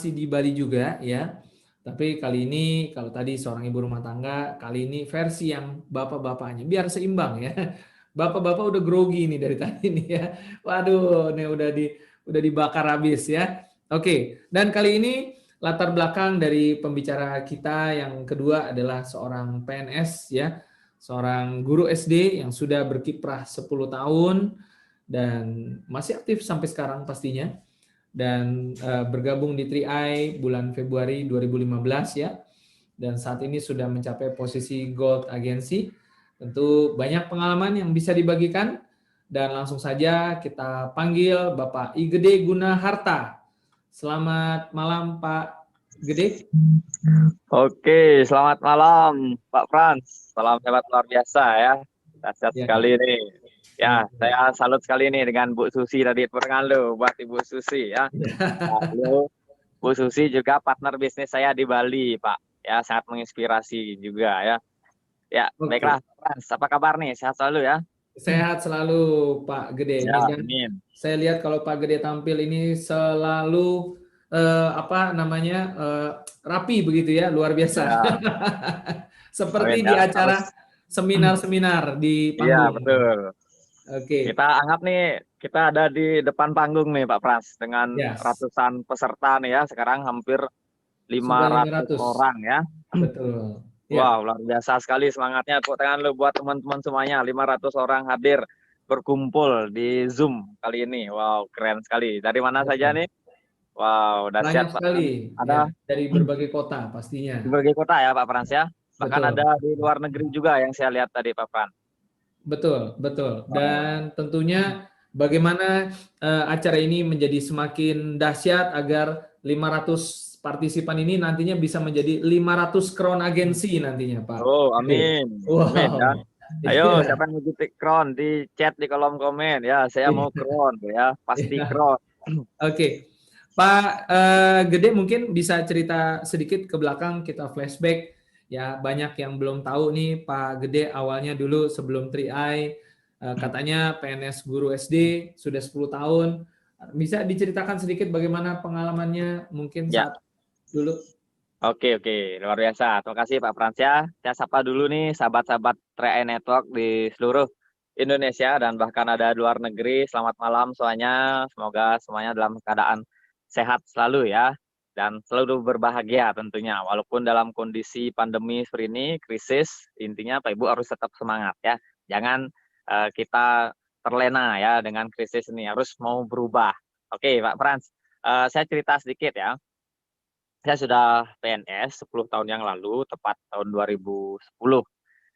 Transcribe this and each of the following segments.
masih di Bali juga ya. Tapi kali ini kalau tadi seorang ibu rumah tangga, kali ini versi yang bapak-bapaknya biar seimbang ya. Bapak-bapak udah grogi nih dari tadi nih ya. Waduh, nih udah dibakar habis ya. Oke, dan kali ini latar belakang dari pembicara kita yang kedua adalah seorang PNS ya, seorang guru SD yang sudah berkiprah 10 tahun dan masih aktif sampai sekarang pastinya, dan bergabung di 3i bulan Februari 2015 ya, dan saat ini sudah mencapai posisi Gold Agency. Tentu banyak pengalaman yang bisa dibagikan, dan langsung saja kita panggil Bapak I Gede Gunaharta. Selamat malam Pak Gede. Oke, selamat malam Pak Frans. Salam hebat luar biasa ya. Dahsyat Ya. sekali nih. Ya, saya salut sekali nih dengan Bu Susi tadi. Perkenalkan buat Ibu Susi ya. Lalu Bu Susi juga partner bisnis saya di Bali, Pak. Ya, sangat menginspirasi juga ya. Ya, baiklah Pak Frans. Apa kabar nih? Sehat selalu ya? Sehat selalu Pak Gede. Ya, Dan amin. saya lihat kalau Pak Gede tampil ini selalu rapi begitu ya, luar biasa. Ya, Seperti amin di ya. Harus. acara seminar-seminar di Iya, panggung. betul. Oke. Kita anggap nih, kita ada di depan panggung nih Pak Frans. Dengan Yes. ratusan peserta nih ya. Sekarang hampir Sudah 500 500. orang ya. Betul. Ya. Wow, luar biasa sekali semangatnya. Tepuk tangan lu buat teman-teman semuanya. 500 orang hadir berkumpul di Zoom kali ini. Wow, keren sekali. Dari mana saja Betul. nih? Wow, dahsyat Banyak Pak. sekali ya, Ada dari berbagai kota pastinya. di berbagai kota ya Pak Frans ya. Bahkan Betul. ada di luar negeri juga yang saya lihat tadi Pak Frans. Betul, betul. Wow. Dan tentunya bagaimana acara ini menjadi semakin dahsyat agar 500 partisipan ini nantinya bisa menjadi 500 crown agensi nantinya, Pak Oh, Gede. amin. Amin ya. Wow. Ayo, Iya. siapa yang mau ketik crown di chat di kolom komen ya. Saya mau Iya. crown ya, pasti Iya. crown. Oke. Pak Gede mungkin bisa cerita sedikit ke belakang, kita flashback. Ya, banyak yang belum tahu nih Pak Gede awalnya dulu sebelum 3i katanya PNS guru SD sudah 10 tahun. Bisa diceritakan sedikit bagaimana pengalamannya mungkin Ya. saat dulu? Oke, luar biasa. Terima kasih Pak Frans ya. Saya sapa dulu nih sahabat-sahabat 3i Network di seluruh Indonesia dan bahkan ada di luar negeri. Selamat malam semuanya. Semoga semuanya dalam keadaan sehat selalu ya. Dan selalu berbahagia tentunya. Walaupun dalam kondisi pandemi seperti ini, krisis, intinya Pak Ibu harus tetap semangat ya. Jangan kita terlena ya dengan krisis ini. Harus mau berubah. Oke Pak Frans, saya cerita sedikit ya. Saya sudah PNS 10 tahun yang lalu, tepat tahun 2010.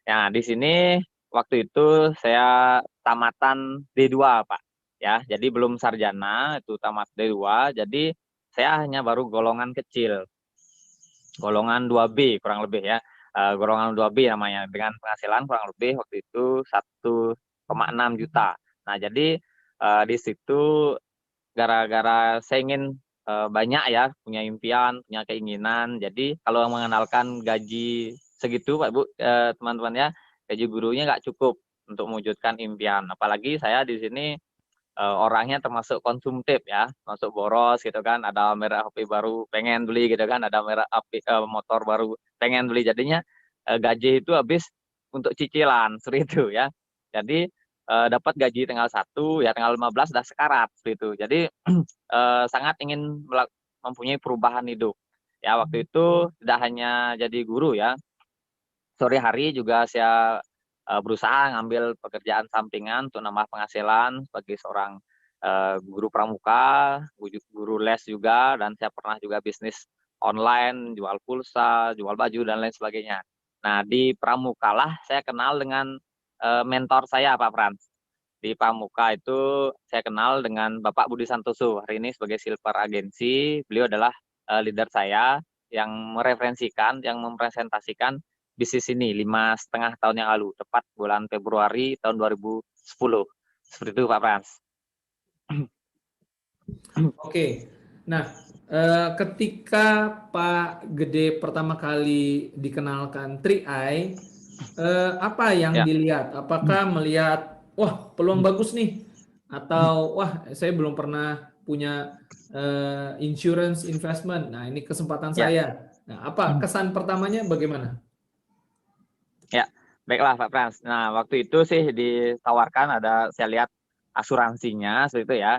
Nah, di sini waktu itu saya tamatan D2, Pak. Ya, jadi belum sarjana, itu tamat D2, jadi saya hanya baru golongan kecil. Golongan 2B kurang lebih ya. Golongan 2B namanya, dengan penghasilan kurang lebih waktu itu 1,6 juta. Nah, jadi di situ gara-gara saya ingin banyak ya, punya impian, punya keinginan. Jadi kalau mengenalkan gaji segitu Pak Ibu, teman-teman ya, gaji gurunya nggak cukup untuk mewujudkan impian. Apalagi saya di sini orangnya termasuk konsumtif ya, masuk boros gitu kan, ada merek HP baru pengen beli gitu kan, ada merek motor baru pengen beli. Jadinya gaji itu habis untuk cicilan seperti itu ya. Jadi dapat gaji tanggal 1 ya, tanggal 15 udah sekarat seperti itu. Jadi sangat ingin mempunyai perubahan hidup. Ya, waktu itu tidak hanya jadi guru ya. Sore hari juga saya berusaha ngambil pekerjaan sampingan untuk nambah penghasilan sebagai seorang guru pramuka, guru les juga, dan saya pernah juga bisnis online, jual pulsa, jual baju dan lain sebagainya. Nah, di pramuka lah saya kenal dengan mentor saya Pak Frans. Di pramuka itu saya kenal dengan Bapak Budi Santoso, hari ini sebagai Silver Agensi. Beliau adalah leader saya yang mereferensikan, yang mempresentasikan bisnis ini 5,5 tahun yang lalu, tepat bulan Februari tahun 2010. Seperti itu Pak Frans. Oke. Nah, ketika Pak Gede pertama kali dikenalkan 3i, apa yang Ya. dilihat? Apakah melihat, wah peluang bagus nih? Atau, wah saya belum pernah punya insurance investment. Nah, ini kesempatan Ya, saya. Nah, apa kesan pertamanya bagaimana? ya, baiklah Pak Frans. Nah, waktu itu sih ditawarkan ada saya lihat asuransinya seperti itu ya.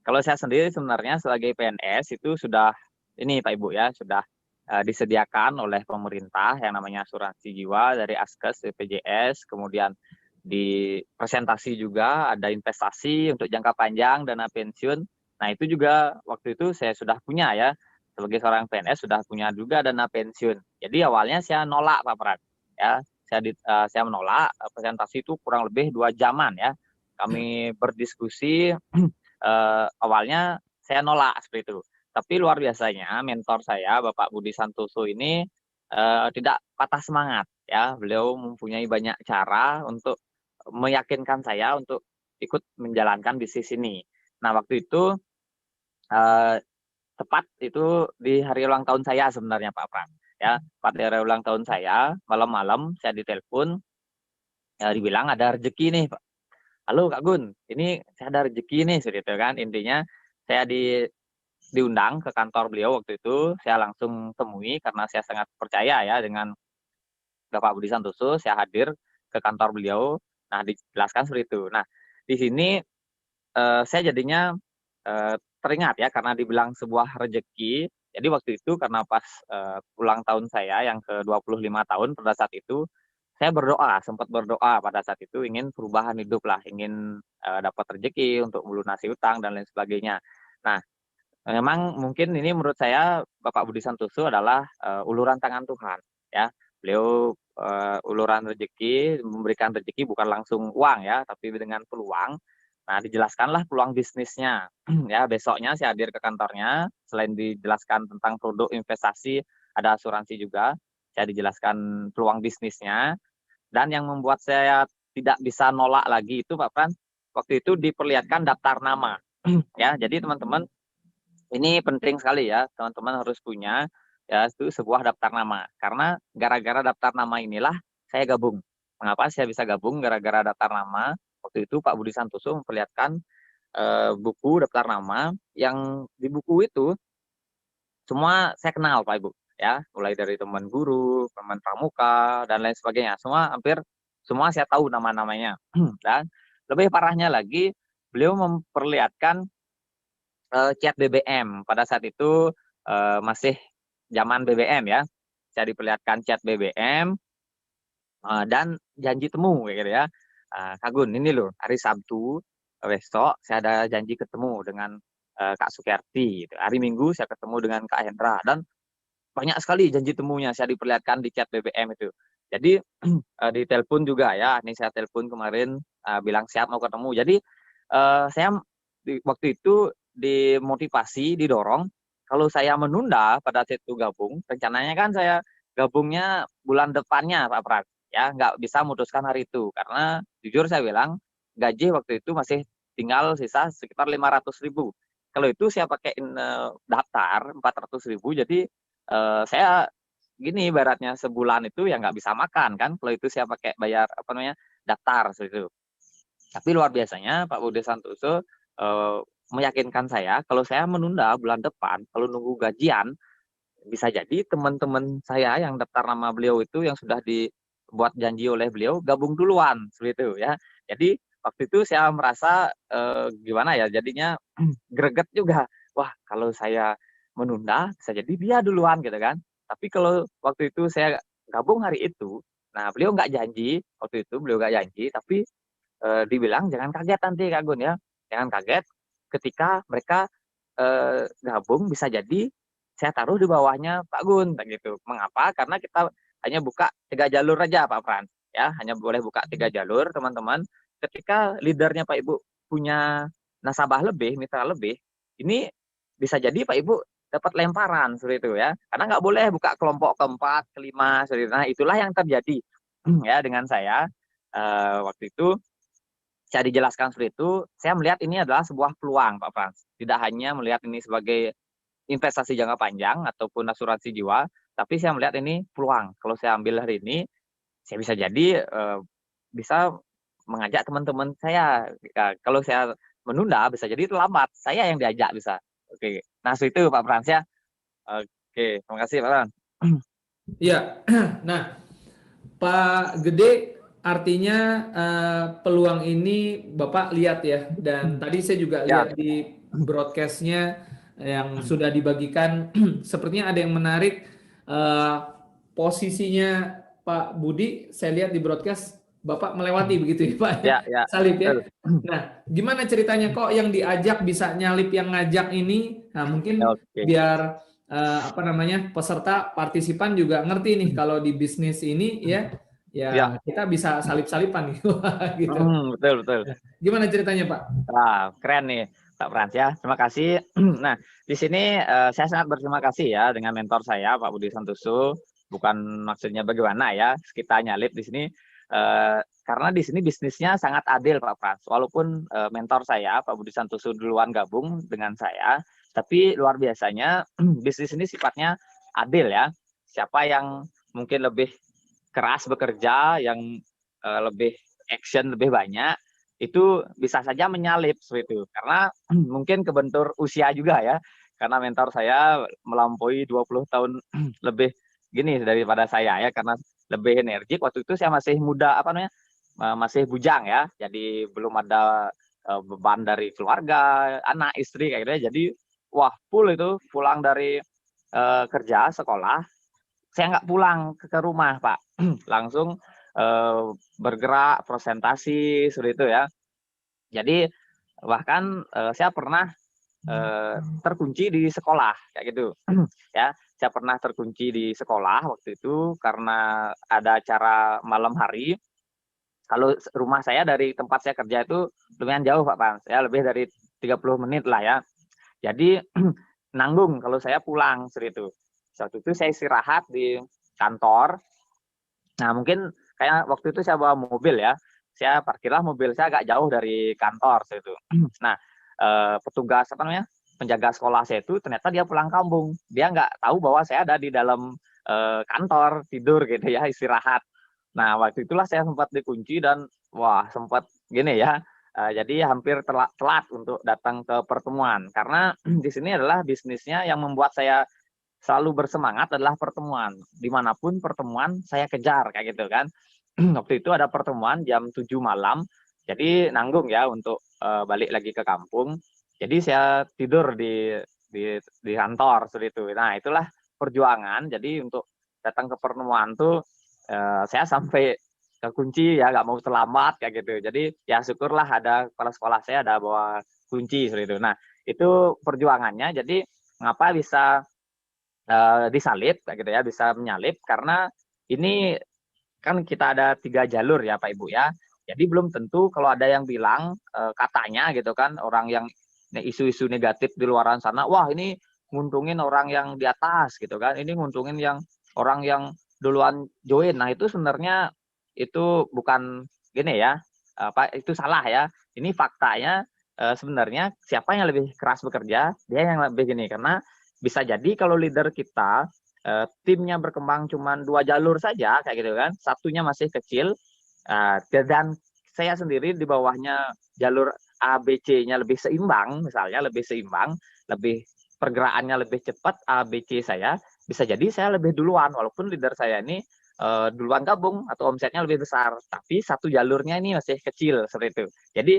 Kalau saya sendiri sebenarnya sebagai PNS itu sudah ini Pak Ibu ya, sudah disediakan oleh pemerintah yang namanya asuransi jiwa dari Askes, BPJS, kemudian di presentasi juga ada investasi untuk jangka panjang, dana pensiun. Nah, itu juga waktu itu saya sudah punya ya, sebagai seorang PNS sudah punya juga dana pensiun. Jadi awalnya saya nolak Pak Prat, ya. Saya menolak presentasi itu kurang lebih 2 jaman ya. Kami berdiskusi, awalnya saya nolak seperti itu. Tapi luar biasanya mentor saya Bapak Budi Santoso ini tidak patah semangat ya. Beliau mempunyai banyak cara untuk meyakinkan saya untuk ikut menjalankan bisnis ini. Nah, waktu itu eh, tepat itu di hari ulang tahun saya sebenarnya Pak Pram. Ya, tepat di hari ulang tahun saya, malam-malam saya ditelepon, ya, dibilang ada rezeki nih Pak. Halo Kak Gun, ini saya ada rezeki nih, seperti itu kan. Intinya saya diundang ke kantor beliau waktu itu, saya langsung temui karena saya sangat percaya ya dengan Bapak Budi Santoso, saya hadir ke kantor beliau. Nah, dijelaskan seperti itu. Nah, di sini saya jadinya teringat ya karena dibilang sebuah rezeki. Jadi waktu itu karena pas ulang tahun saya yang ke 25 tahun pada saat itu, saya berdoa, sempat berdoa pada saat itu ingin perubahan hidup lah, ingin dapat rezeki untuk melunasi utang dan lain sebagainya. Nah, memang mungkin ini menurut saya Bapak Budi Santoso adalah uluran tangan Tuhan ya. Beliau uluran rezeki, memberikan rezeki bukan langsung uang ya, tapi dengan peluang. Nah, dijelaskanlah peluang bisnisnya. Ya, besoknya saya hadir ke kantornya, selain dijelaskan tentang produk investasi, ada asuransi juga. Saya dijelaskan peluang bisnisnya dan yang membuat saya tidak bisa nolak lagi itu Pak Pran, waktu itu diperlihatkan daftar nama. Ya, jadi teman-teman ini penting sekali ya, teman-teman harus punya ya itu sebuah daftar nama. Karena gara-gara daftar nama inilah saya gabung. Mengapa saya bisa gabung gara-gara daftar nama? Waktu itu Pak Budi Santoso memperlihatkan buku daftar nama yang di buku itu semua saya kenal Pak Ibu ya, mulai dari teman guru, teman pramuka dan lain sebagainya. Semua hampir semua saya tahu nama-namanya. Dan lebih parahnya lagi, beliau memperlihatkan chat BBM. Pada saat itu masih zaman BBM ya. Saya diperlihatkan chat BBM dan janji temu kayak gitu ya. Kak Gun, ini loh hari Sabtu besok saya ada janji ketemu dengan Kak Sukerti gitu. Hari Minggu saya ketemu dengan Kak Hendra dan banyak sekali janji temunya saya diperlihatkan di chat BBM itu. Jadi di telepon juga ya. Ini saya telepon kemarin bilang siap mau ketemu. Jadi saya waktu itu dimotivasi, didorong, kalau saya menunda pada saat itu gabung, rencananya kan saya gabungnya bulan depannya Pak Prat, ya nggak bisa memutuskan hari itu, karena jujur saya bilang, gaji waktu itu masih tinggal sisa sekitar 500.000. Kalau itu saya pakein daftar 400.000, jadi saya gini ibaratnya sebulan itu ya nggak bisa makan kan, kalau itu saya pakai bayar apa namanya daftar seperti itu. Tapi luar biasanya Pak Budi Santoso meyakinkan saya kalau saya menunda bulan depan, kalau nunggu gajian, bisa jadi teman-teman saya yang daftar nama beliau itu yang sudah dibuat janji oleh beliau gabung duluan seperti itu ya. Jadi waktu itu saya merasa gimana ya jadinya greget juga. Wah, kalau saya menunda bisa jadi dia duluan gitu kan. Tapi kalau waktu itu saya gabung hari itu, nah beliau nggak janji, waktu itu beliau nggak janji, tapi dibilang jangan kaget nanti Kak Gun ya. Jangan kaget ketika mereka gabung bisa jadi saya taruh di bawahnya Pak Gun gitu. Mengapa? Karena kita hanya buka 3 jalur aja Pak Frans ya, hanya boleh buka 3 jalur teman-teman. Ketika leadernya Pak Ibu punya nasabah lebih, mitra lebih, ini bisa jadi Pak Ibu dapat lemparan seperti itu ya. Karena nggak boleh buka kelompok keempat, kelima, seperti itu. Nah, itulah yang terjadi ya dengan saya waktu itu saya dijelaskan seperti itu, saya melihat ini adalah sebuah peluang Pak Frans. Tidak hanya melihat ini sebagai investasi jangka panjang ataupun asuransi jiwa, tapi saya melihat ini peluang. Kalau saya ambil hari ini, saya bisa jadi bisa mengajak teman-teman saya. Kalau saya menunda, bisa jadi terlambat. Saya yang diajak bisa. Oke. Nah, itu Pak Frans ya. Oke, terima kasih Pak Frans. Ya, nah Pak Gede, artinya peluang ini Bapak lihat ya, dan tadi saya juga Ya, lihat di broadcastnya yang sudah dibagikan, sepertinya ada yang menarik eh, posisinya Pak Budi. Saya lihat di broadcast Bapak melewati begitu ya Pak ya, ya, ya, salib ya. betul. Nah, gimana ceritanya kok yang diajak bisa nyalip yang ngajak ini? Nah, mungkin Oke. biar apa namanya peserta partisipan juga ngerti nih kalau di bisnis ini ya Ya, kita bisa salip-salipan nih gitu. betul, betul. Gimana ceritanya Pak? Wah, keren nih Pak Frans ya. Terima kasih. Nah, di sini saya sangat berterima kasih ya dengan mentor saya Pak Budi Santoso. Bukan maksudnya bagaimana ya kita nyalip di sini, karena di sini bisnisnya sangat adil Pak Frans. Walaupun mentor saya Pak Budi Santoso duluan gabung dengan saya, tapi luar biasanya bisnis ini sifatnya adil ya. Siapa yang mungkin lebih keras bekerja, yang lebih action lebih banyak, itu bisa saja menyalip seperti itu. Karena mungkin kebentur usia juga ya. Karena mentor saya melampaui 20 tahun lebih gini daripada saya ya, karena lebih energik. Waktu itu saya masih muda, apa namanya? Masih bujang ya. Jadi belum ada beban dari keluarga, anak, istri kayak gitu ya. Jadi wah, full itu pulang dari kerja sekolah, saya nggak pulang ke rumah Pak. Langsung bergerak presentasi seperti itu ya. Jadi bahkan saya pernah terkunci di sekolah kayak gitu. Ya, saya pernah terkunci di sekolah waktu itu karena ada acara malam hari. Kalau rumah saya dari tempat saya kerja itu lumayan jauh Pak Pans, ya lebih dari 30 menit lah ya. Jadi nanggung kalau saya pulang seperti itu. Waktu itu saya istirahat di kantor. Nah, mungkin kayak waktu itu saya bawa mobil ya. Saya parkirlah mobil saya agak jauh dari kantor itu. Nah, petugas apa namanya? Penjaga sekolah saya itu ternyata dia pulang kampung. Dia nggak tahu bahwa saya ada di dalam kantor tidur gitu ya, istirahat. Nah, waktu itulah saya sempat dikunci dan wah, sempat gini ya. Jadi hampir telat untuk datang ke pertemuan karena di sini adalah bisnisnya yang membuat saya selalu bersemangat adalah pertemuan. Dimanapun pertemuan saya kejar kayak gitu kan. Waktu itu ada pertemuan jam 7 malam, jadi nanggung ya untuk balik lagi ke kampung. Jadi saya tidur di kantor seperti itu. Nah, itulah perjuangan. Jadi untuk datang ke pertemuan tuh saya sampai kekunci ya, nggak mau terlambat kayak gitu. Jadi ya syukurlah ada kepala sekolah saya ada bawa kunci seperti itu. Nah, itu perjuangannya. Jadi mengapa bisa disalip kayak gitu ya, bisa menyalip karena ini kan kita ada 3 jalur ya Pak Ibu ya. Jadi belum tentu kalau ada yang bilang katanya gitu kan orang yang isu-isu negatif di luaran sana, wah ini nguntungin orang yang di atas gitu kan, ini nguntungin yang orang yang duluan join. Nah itu sebenarnya itu bukan gini ya, apa itu salah ya. Ini faktanya sebenarnya siapa yang lebih keras bekerja, dia yang lebih gini karena bisa jadi kalau leader kita timnya berkembang cuma 2 jalur saja kayak gitu kan, satunya masih kecil dan saya sendiri di bawahnya jalur A, B, C-nya lebih seimbang, misalnya lebih seimbang, lebih pergerakannya lebih cepat A, B, C saya, bisa jadi saya lebih duluan walaupun leader saya ini duluan gabung atau omsetnya lebih besar, tapi satu jalurnya ini masih kecil seperti itu. Jadi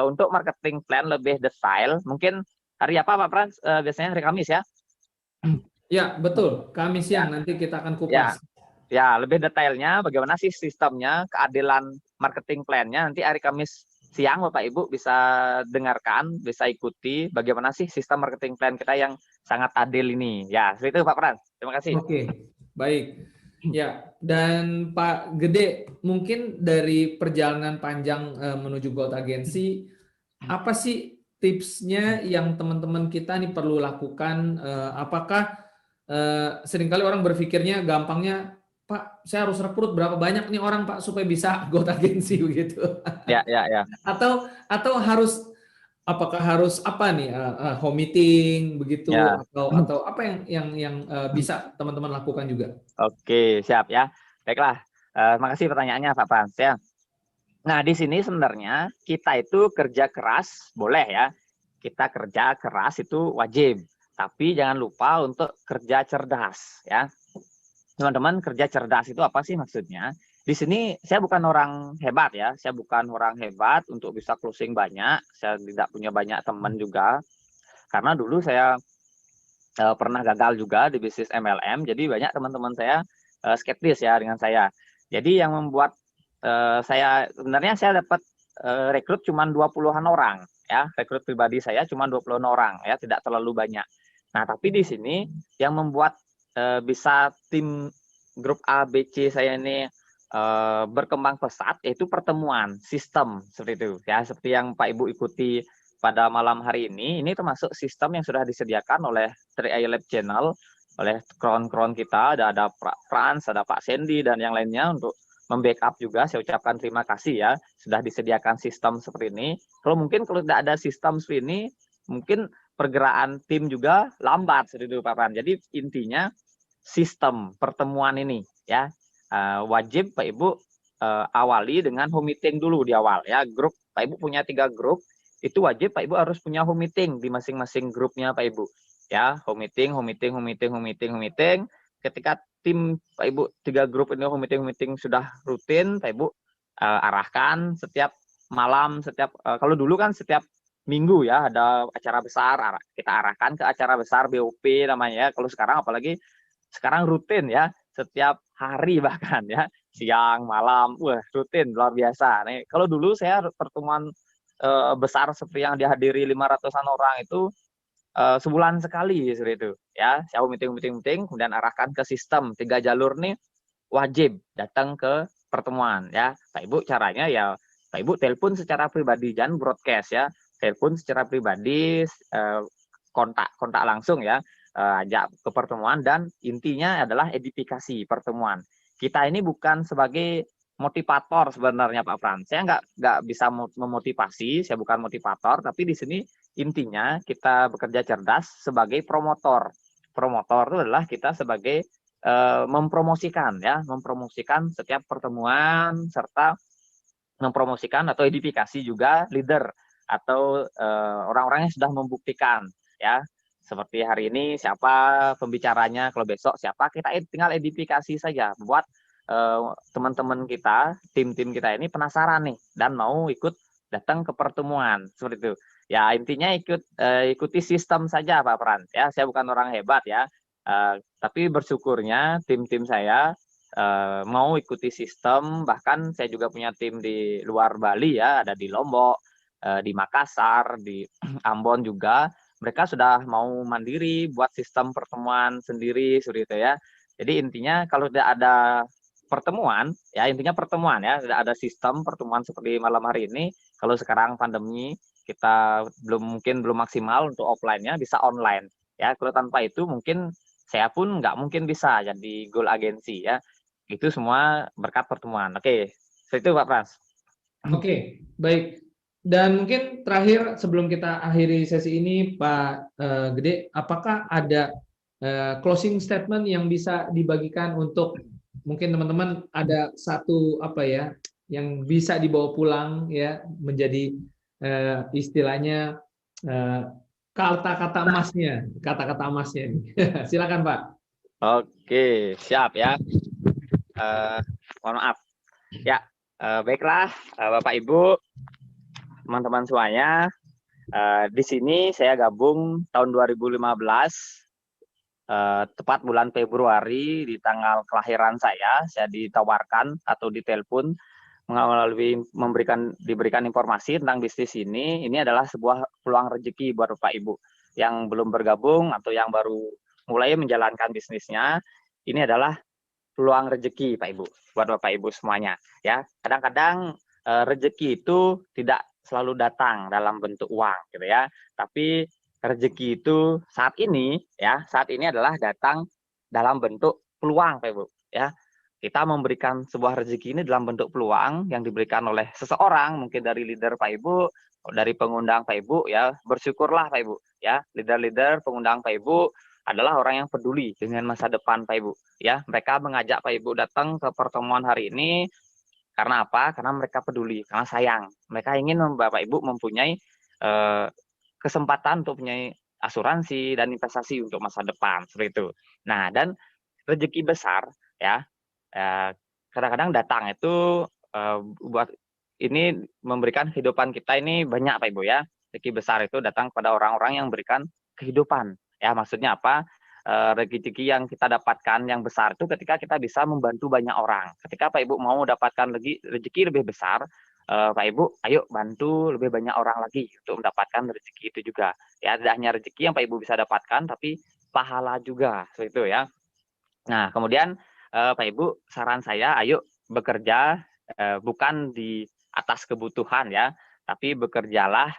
untuk marketing plan lebih detail, mungkin hari apa Pak Frans? Biasanya hari Kamis ya? Ya, betul. Kamis Ya, siang nanti kita akan ya, kupas. ya, lebih detailnya bagaimana sih sistemnya, keadilan marketing plan-nya nanti hari Kamis siang Bapak Ibu bisa dengarkan, bisa ikuti bagaimana sih sistem marketing plan kita yang sangat adil ini. Ya, seperti itu Pak Frans. Terima kasih. Oke, baik. Ya, dan Pak Gede, mungkin dari perjalanan panjang menuju Gold Agency, apa sih tipsnya yang teman-teman kita nih perlu lakukan? Apakah seringkali orang berpikirnya gampangnya, Pak, saya harus rekrut berapa banyak nih orang Pak supaya bisa Gold Agency begitu? Ya, ya, ya. Atau harus apakah harus apa nih home meeting begitu Ya. atau apa yang bisa teman-teman lakukan juga? Oke, siap ya. Baiklah. Terima kasih pertanyaannya Pak Frans ya. Nah, di sini sebenarnya kita itu kerja keras boleh ya. Kita kerja keras itu wajib. Tapi jangan lupa untuk kerja cerdas ya. Teman-teman, kerja cerdas itu apa sih maksudnya? Di sini saya bukan orang hebat ya. Saya bukan orang hebat untuk bisa closing banyak. Saya tidak punya banyak teman juga. Karena dulu saya pernah gagal juga di bisnis MLM. Jadi banyak teman-teman saya skeptis ya dengan saya. Jadi yang membuat saya sebenarnya saya dapat rekrut cuma 20-an orang ya. Rekrut pribadi saya cuma 20-an orang ya, tidak terlalu banyak. Nah, tapi di sini yang membuat bisa tim grup A, B, C saya ini berkembang pesat yaitu pertemuan sistem seperti itu ya, seperti yang Pak Ibu ikuti pada malam hari ini termasuk sistem yang sudah disediakan oleh 3i Lab Channel, oleh kron-kron kita, ada Pak Frans, ada Pak Sandy, dan yang lainnya untuk membackup juga. Saya ucapkan terima kasih ya, sudah disediakan sistem seperti ini. Kalau tidak ada sistem seperti ini, mungkin pergerakan tim juga lambat seperti itu Pak Frans. Jadi intinya sistem pertemuan ini ya, wajib Pak Ibu awali dengan home meeting dulu di awal ya. Grup Pak Ibu punya 3 grup, itu wajib Pak Ibu harus punya home meeting di masing-masing grupnya Pak Ibu ya. Home meeting, home meeting, home meeting, home meeting, home meeting. Ketika tim Pak Ibu 3 grup ini home meeting sudah rutin, Pak Ibu arahkan setiap malam, setiap kalau dulu kan setiap minggu ya ada acara besar, kita arahkan ke acara besar BOP namanya ya. Kalau sekarang apalagi sekarang rutin ya, setiap hari bahkan ya, siang malam, wah rutin luar biasa. Nih, kalau dulu saya pertemuan besar seperti yang dihadiri 500-an orang itu sebulan sekali seperti itu ya. Saya meeting, kemudian arahkan ke sistem 3 jalur nih, wajib datang ke pertemuan ya. Pak Ibu caranya ya, Pak Ibu telepon secara pribadi, jangan broadcast ya. Telepon secara pribadi, kontak langsung ya, ajak ke pertemuan, dan intinya adalah edifikasi pertemuan. Kita ini bukan sebagai motivator sebenarnya Pak Frans. Saya nggak bisa memotivasi, saya bukan motivator, tapi di sini intinya kita bekerja cerdas sebagai promotor. Promotor itu adalah kita sebagai mempromosikan ya, mempromosikan setiap pertemuan, serta mempromosikan atau edifikasi juga leader atau orang-orang yang sudah membuktikan ya. Seperti hari ini siapa pembicaranya, kalau besok siapa, kita tinggal edifikasi saja, buat teman-teman kita, tim-tim kita ini penasaran nih dan mau ikut datang ke pertemuan seperti itu. Ya intinya ikuti sistem saja Pak Pran ya. Saya bukan orang hebat ya, tapi bersyukurnya tim-tim saya mau ikuti sistem. Bahkan saya juga punya tim di luar Bali ya, ada di Lombok, di Makassar, di Ambon juga. Mereka sudah mau mandiri buat sistem pertemuan sendiri seperti itu ya. Jadi intinya kalau tidak ada pertemuan ya, intinya pertemuan ya, tidak ada sistem pertemuan seperti malam hari ini. Kalau sekarang pandemi kita belum maksimal untuk offline-nya, bisa online ya. Kalau tanpa itu mungkin saya pun nggak mungkin bisa jadi goal agensi ya. Itu semua berkat pertemuan. Oke, itu Pak Frans. Oke, baik. Dan mungkin terakhir sebelum kita akhiri sesi ini, Pak Gede, apakah ada closing statement yang bisa dibagikan untuk mungkin teman-teman ada satu apa ya yang bisa dibawa pulang ya menjadi istilahnya kata-kata emasnya, kata-kata emasnya. Silakan Pak. Oke, siap ya. Mohon maaf. Ya, baiklah Bapak Ibu, teman-teman semuanya. Di sini saya gabung tahun 2015, tepat bulan Februari di tanggal kelahiran saya ditawarkan atau ditelepon melalui diberikan informasi tentang bisnis ini. Ini adalah sebuah peluang rezeki buat Bapak Ibu yang belum bergabung atau yang baru mulai menjalankan bisnisnya. Ini adalah peluang rezeki Pak Ibu buat Bapak Ibu semuanya ya. Kadang-kadang rezeki itu tidak selalu datang dalam bentuk uang gitu ya, tapi rezeki itu saat ini adalah datang dalam bentuk peluang Pak Ibu ya. Kita memberikan sebuah rezeki ini dalam bentuk peluang yang diberikan oleh seseorang, mungkin dari leader Pak Ibu, dari pengundang Pak Ibu ya. Bersyukurlah Pak Ibu ya, leader-leader pengundang Pak Ibu adalah orang yang peduli dengan masa depan Pak Ibu ya. Mereka mengajak Pak Ibu datang ke pertemuan hari ini Karena apa? Karena mereka peduli, karena sayang. Mereka ingin Bapak Ibu mempunyai kesempatan untuk mempunyai asuransi dan investasi untuk masa depan, seperti itu. Nah, dan rezeki besar ya, kadang-kadang datang itu buat ini memberikan kehidupan kita ini banyak Pak Ibu ya. Rezeki besar itu datang pada orang-orang yang memberikan kehidupan. Ya, maksudnya apa? Rezeki yang kita dapatkan yang besar itu ketika kita bisa membantu banyak orang. Ketika Pak Ibu mau dapatkan rezeki lebih besar, Pak Ibu, ayo bantu lebih banyak orang lagi untuk mendapatkan rezeki itu juga. Ya, tidak hanya rezeki yang Pak Ibu bisa dapatkan, tapi pahala juga, seperti itu ya. Nah, kemudian Pak Ibu, saran saya, ayo bekerja bukan di atas kebutuhan ya, tapi bekerjalah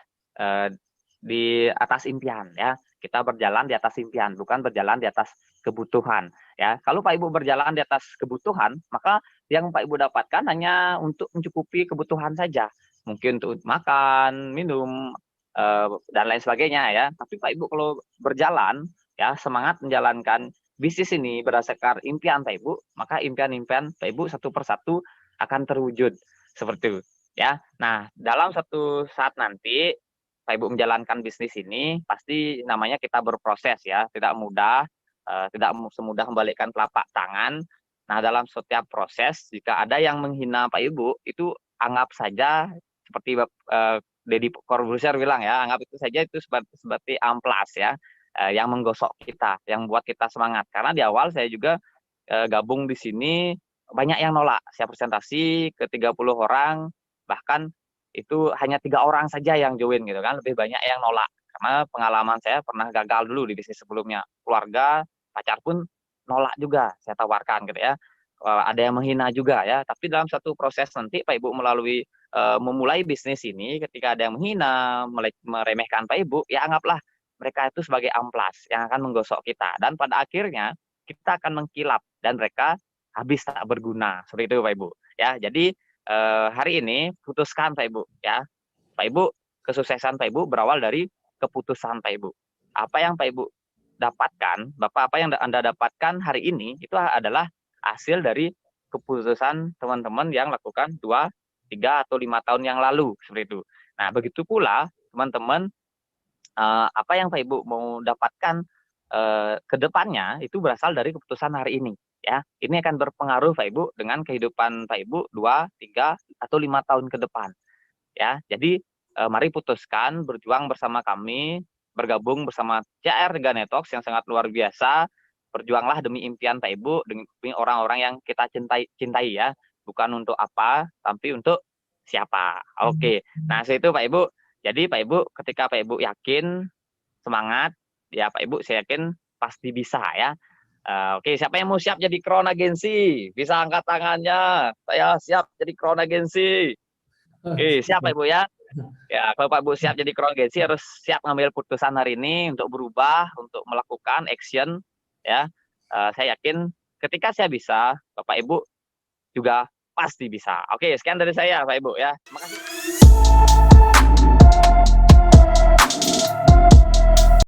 di atas impian ya. Kita berjalan di atas impian, bukan berjalan di atas kebutuhan ya. Kalau Pak Ibu berjalan di atas kebutuhan, maka yang Pak Ibu dapatkan hanya untuk mencukupi kebutuhan saja. Mungkin untuk makan, minum, dan lain sebagainya ya. Tapi Pak Ibu kalau berjalan ya, semangat menjalankan bisnis ini berdasarkan impian Pak Ibu, maka impian-impian Pak Ibu satu persatu akan terwujud seperti itu ya. Nah, dalam satu saat nanti Pak Ibu menjalankan bisnis ini pasti namanya kita berproses ya, tidak mudah, tidak semudah membalikkan telapak tangan. Nah, dalam setiap proses jika ada yang menghina Pak Ibu, itu anggap saja seperti Deddy Corbuzier bilang ya, anggap itu saja itu seperti amplas ya, yang menggosok kita, yang buat kita semangat. Karena di awal saya juga gabung di sini banyak yang nolak. Saya presentasi ke 30 orang, bahkan itu hanya 3 orang saja yang join gitu kan, lebih banyak yang nolak. Karena pengalaman saya pernah gagal dulu di bisnis sebelumnya. Keluarga, pacar pun nolak juga saya tawarkan gitu ya. Ada yang menghina juga ya, tapi dalam satu proses nanti Pak Ibu melalui memulai bisnis ini, ketika ada yang menghina, meremehkan Pak Ibu, ya anggaplah mereka itu sebagai amplas yang akan menggosok kita. Dan pada akhirnya kita akan mengkilap dan mereka habis tak berguna. Seperti itu Pak Ibu. Ya, jadi hari ini putuskan Pak Ibu ya. Pak Ibu, kesuksesan Pak Ibu berawal dari keputusan Pak Ibu. Apa yang Pak Ibu dapatkan, apa yang Anda dapatkan hari ini itu adalah hasil dari keputusan teman-teman yang lakukan 2, 3 atau 5 tahun yang lalu seperti itu. Nah, begitu pula teman-teman apa yang Pak Ibu mau dapatkan ke depannya itu berasal dari keputusan hari ini ya. Ini akan berpengaruh Pak Ibu dengan kehidupan Pak Ibu 2, 3 atau 5 tahun ke depan ya. Jadi mari putuskan berjuang bersama kami, bergabung bersama CR Tiga Networks yang sangat luar biasa. Berjuanglah demi impian Pak Ibu, demi orang-orang yang kita cintai ya. Bukan untuk apa, tapi untuk siapa. Oke. Nah, itu Pak Ibu. Jadi Pak Ibu, ketika Pak Ibu yakin, semangat, ya Pak Ibu saya yakin pasti bisa ya. Oke, siapa yang mau siap jadi Crown Agency? Bisa angkat tangannya. Saya siap jadi Crown Agency. Oke, siap Pak Ibu ya. Ya, kalau Pak Ibu siap jadi Crown Agency harus siap ngambil putusan hari ini untuk berubah, untuk melakukan action ya. Saya yakin ketika saya bisa, Bapak Ibu juga pasti bisa. Oke, sekian dari saya Pak Ibu ya. Terima kasih.